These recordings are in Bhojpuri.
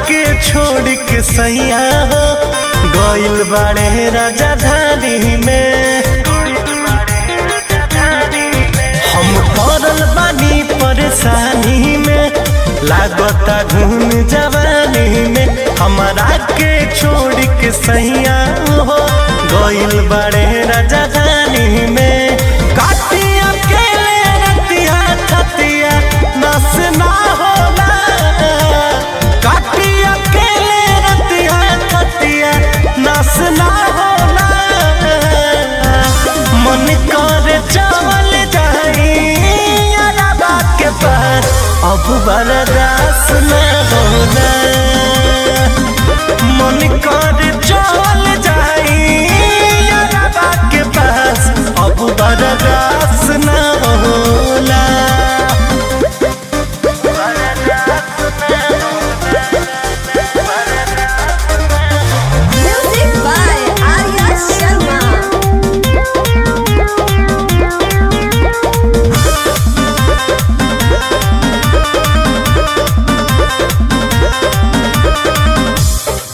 के छोड़ के सैया हो गइल बाड़े राजधानी में। हम पड़ल बानी परेशानी में, लागता घूम जवानी में। हमारा के छोड़ के सैया हो गइल बाड़े राजधानी में। काटिया अकेले रतिया खतिया नस ना होला, काटिया अकेले रतिया खतिया नस ना होला। मन करे चल जाई अरबा के पार, अब बर्दाश्त न होला। मन करे चल जाई अरबा के पास, अब बर्दाश्त न होला। Music by Arya Sharma.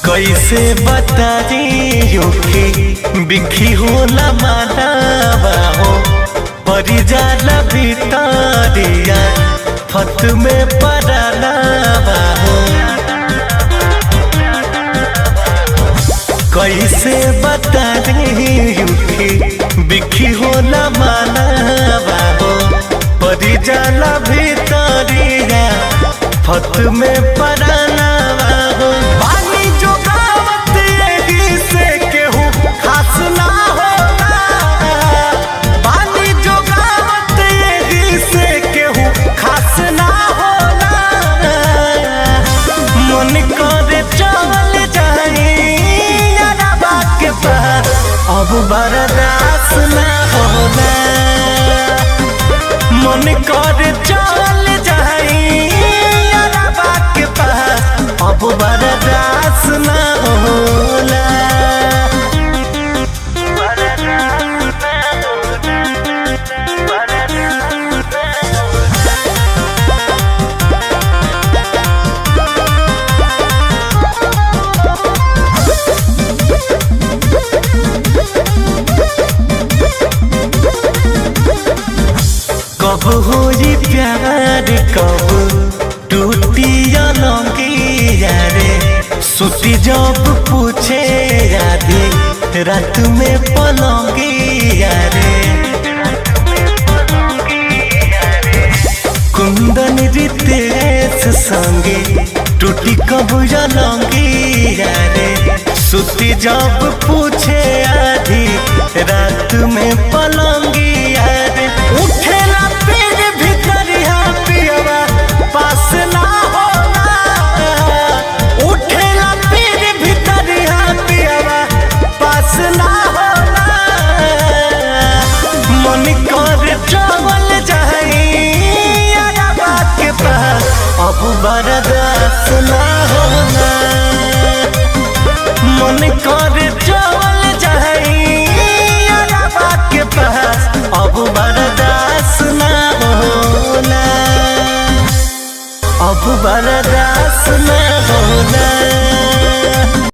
कैसे बताइयो कि बिखी होला मानवा हो, परी जाला भितरिया फत में पड़ावा हो। कैसे बताइयो कि बिखी होला मानवा हो, परी जाला भितरिया फत में पड़ावा हो। पानी जो गावत एही से केहू खास ना होला, पानी जो गावत एही से केहू खास ना होला। मन करे चल जाई अरबा के पार, अब बर्दाश्त ना होला। मन करे चल जाई अरबा के पास, अब बर्दाश्त ना होला। कब होई प्यार कब टूटी अलंगिया रे, सुती जब पूछे आधी रात में पलंगिया रे। कुंदन रितेश संगे टूटी कब अलंगिया रे, सुती जब पूछे आधी रात में पलंगिया रे। उठेला फिर भितरिया पियवा पास ना होला, उठेला फिर भितरिया पियवा पास ना होला। मन करे चल जाई अरबा के पास, अब बर्दाश्त ना होला। मन करे चल जाई अरबा के पास, अब बर्दाश्त ना होला, अब बर्दाश्त ना होला।